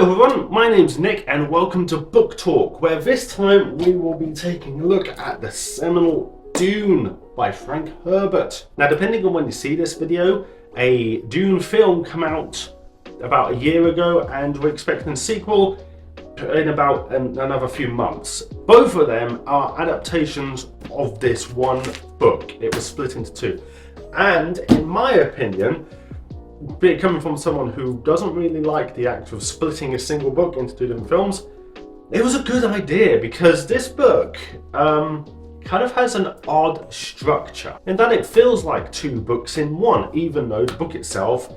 Hello everyone, my name's Nick and welcome to Book Talk, where this time we will be taking a look at the seminal Dune by Frank Herbert. Now depending on when you see this video, a Dune film came out about a year ago and we're expecting a sequel in about another few months. Both of them are adaptations of this one book. It was split into two. And in my opinion, coming from someone who doesn't really like the act of splitting a single book into two different films, it was a good idea because this book kind of has an odd structure in that it feels like two books in one, even though the book itself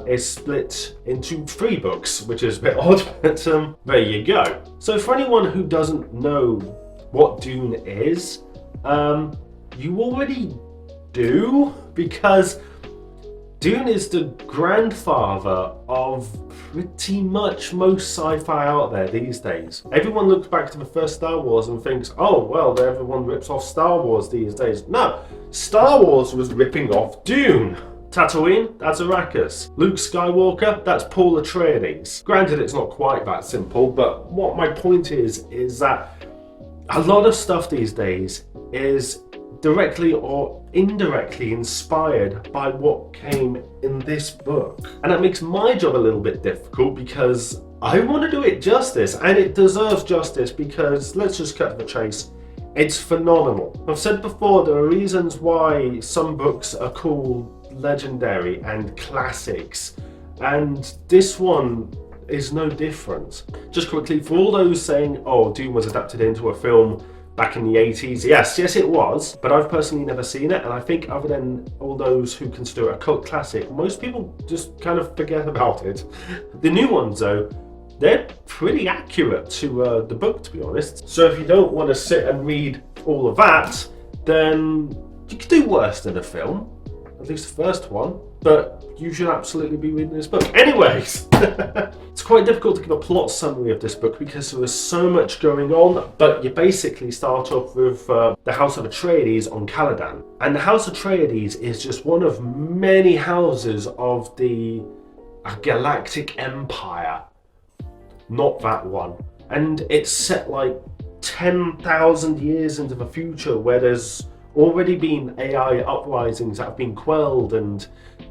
is split into three books, which is a bit odd, but there you go. So for anyone who doesn't know what Dune is, you already do, because Dune is the grandfather of pretty much most sci-fi out there these days. Everyone looks back to the first Star Wars and thinks, oh, well, everyone rips off Star Wars these days. No, Star Wars was ripping off Dune. Tatooine, that's Arrakis. Luke Skywalker, that's Paul Atreides. Granted, it's not quite that simple, but what my point is that a lot of stuff these days is directly or indirectly inspired by what came in this book. And that makes my job a little bit difficult because I want to do it justice, and it deserves justice because, let's just cut to the chase, it's phenomenal. I've said before, there are reasons why some books are called legendary and classics, and this one is no different. Just quickly, for all those saying, oh, Dune was adapted into a film back in the 80s. Yes, it was, but I've personally never seen it, and I think other than all those who consider it a cult classic, most people just kind of forget about it. The new ones though, they're pretty accurate to the book, to be honest. So if you don't want to sit and read all of that, then you could do worse than a film, at least the first one, but you should absolutely be reading this book. Anyways, it's quite difficult to give a plot summary of this book because there is so much going on, but you basically start off with the House of Atreides on Caladan. And the House of Atreides is just one of many houses of the Galactic Empire. Not that one. And it's set like 10,000 years into the future, where there's already been AI uprisings that have been quelled, and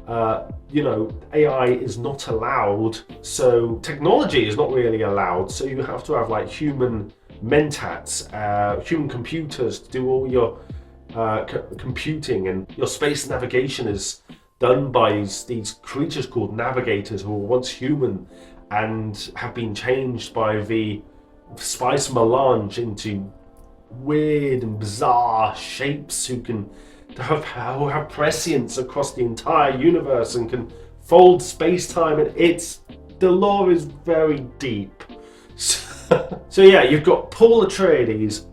AI is not allowed, so technology is not really allowed, so you have to have like human mentats, human computers to do all your computing, and your space navigation is done by these creatures called navigators who were once human and have been changed by the spice melange into weird and bizarre shapes who have prescience across the entire universe and can fold space-time, and the lore is very deep. So yeah, you've got Paul Atreides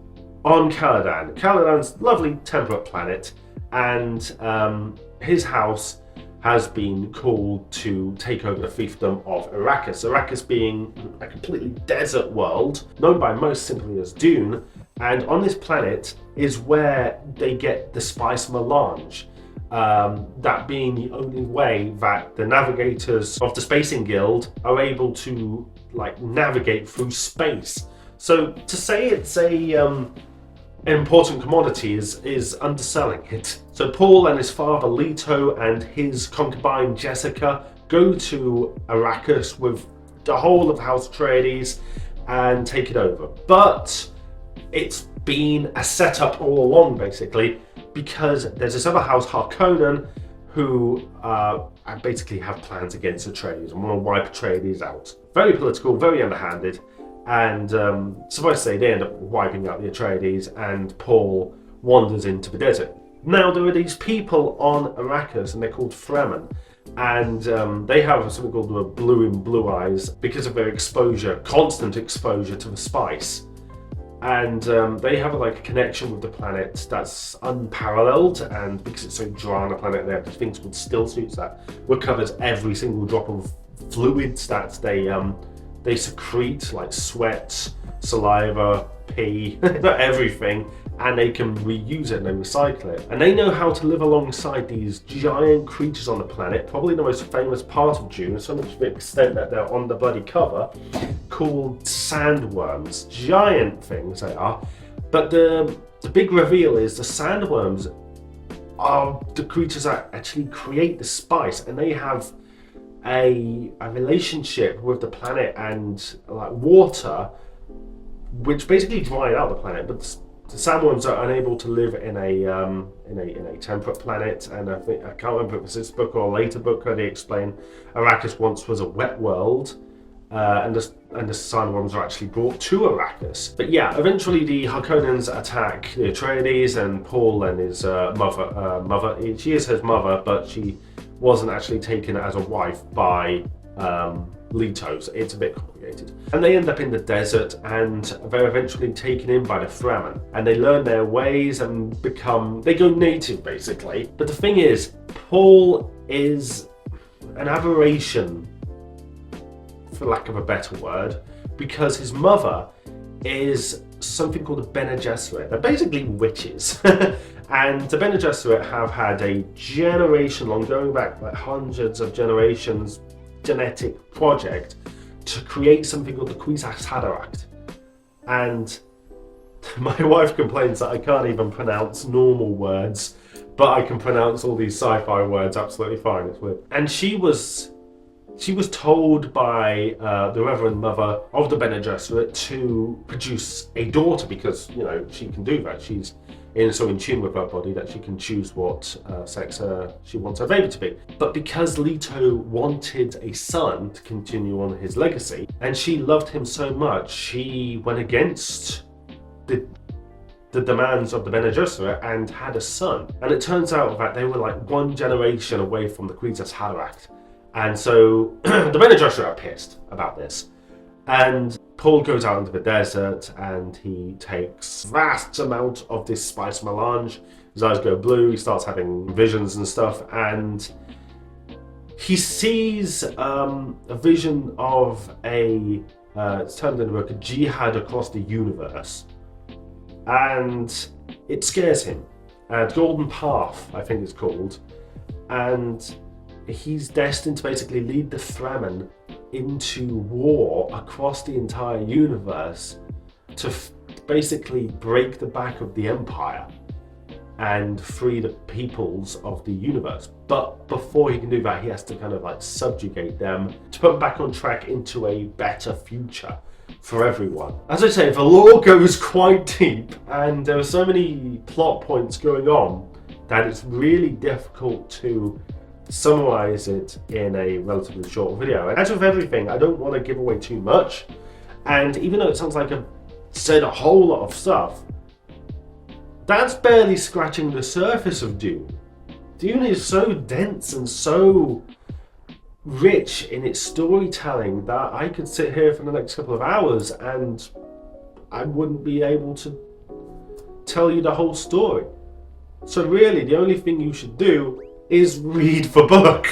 on Caladan. Caladan's lovely temperate planet, and his house has been called to take over the fiefdom of Arrakis. Arrakis being a completely desert world, known by most simply as Dune, and on this planet is where they get the spice melange, that being the only way that the navigators of the Spacing Guild are able to navigate through space. So to say it's an important commodity is underselling it. So Paul and his father Leto and his concubine Jessica go to Arrakis with the whole of House Atreides and take it over. But it's been a setup all along, basically, because there's this other house, Harkonnen, who basically have plans against Atreides and want to wipe Atreides out. Very political, very underhanded, and suffice to say, they end up wiping out the Atreides, and Paul wanders into the desert. Now, there are these people on Arrakis, and they're called Fremen, and they have something called the blue eyes because of their exposure, constant exposure to the spice. And they have a connection with the planet that's unparalleled, and because it's so dry on the planet, they have these things called still suits that recovers every single drop of fluids that they secrete, like sweat, saliva, pee, everything, and they can reuse it and then recycle it. And they know how to live alongside these giant creatures on the planet, probably the most famous part of Dune, so much to the extent that they're on the bloody cover, called sandworms. Giant things they are. But the big reveal is the sandworms are the creatures that actually create the spice, and they have a relationship with the planet and like water, which basically dried out the planet. But the sandworms are unable to live in a temperate planet, and I can't remember if it was this book or a later book where they explain Arrakis once was a wet world, and the sandworms are actually brought to Arrakis. But yeah, eventually the Harkonnens attack the Atreides and Paul and his mother. She is his mother, but she wasn't actually taken as a wife by Leto, so it's a bit complicated. And they end up in the desert, and they're eventually taken in by the Fremen, and they learn their ways and they go native basically. But the thing is, Paul is an aberration, for lack of a better word, because his mother is something called a Bene Gesserit. They're basically witches. And the Bene Gesserit have had a generation-long, going back like hundreds of generations, genetic project to create something called the Kwisatz Haderach. And my wife complains that I can't even pronounce normal words, but I can pronounce all these sci-fi words absolutely fine. It's weird. And she was told by the Reverend Mother of the Bene Gesserit to produce a daughter, because, you know, she can do that. She's so in tune with her body that she can choose what sex she wants her baby to be. But because Leto wanted a son to continue on his legacy, and she loved him so much, she went against the demands of the Bene Gesserit and had a son. And it turns out that they were like one generation away from the Kwisatz Haderach. And so the Bene Gesserit are pissed about this. And Paul goes out into the desert and he takes vast amount of this spice melange. His eyes go blue, he starts having visions and stuff, and he sees a vision of it's turned into like a jihad across the universe. And it scares him. Golden Path, I think it's called. And he's destined to basically lead the Fremen into war across the entire universe to basically break the back of the Empire and free the peoples of the universe. But before he can do that, he has to kind of like subjugate them to put them back on track into a better future for everyone. As I say, the lore goes quite deep, and there are so many plot points going on that it's really difficult to summarize it in a relatively short video. And as with everything, I don't want to give away too much, and even though it sounds like I've said a whole lot of stuff, that's barely scratching the surface of Dune. Dune is so dense and so rich in its storytelling that I could sit here for the next couple of hours and I wouldn't be able to tell you the whole story. So really, the only thing you should do is read the book.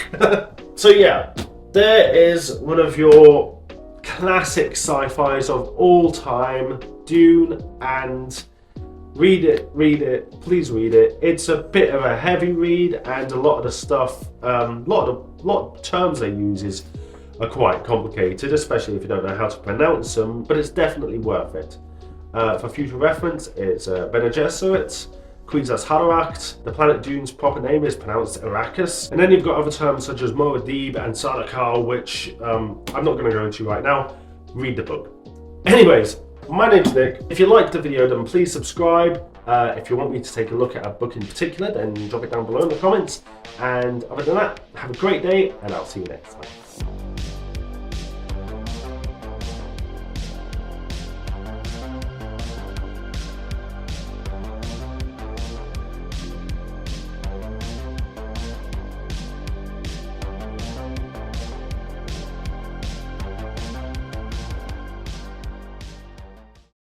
So yeah, there is one of your classic sci-fis of all time, Dune, and read it, please read it. It's a bit of a heavy read, and a lot of the stuff, a lot of terms they use are quite complicated, especially if you don't know how to pronounce them, but it's definitely worth it. For future reference, it's Bene Gesserit, Kwisatz Haderach. The planet Dune's proper name is pronounced Arrakis. And then you've got other terms such as Muad'Dib and Sardaukar, which I'm not going to go into right now. Read the book. Anyways, my name's Nick. If you liked the video, then please subscribe. If you want me to take a look at a book in particular, then drop it down below in the comments. And other than that, have a great day, and I'll see you next time.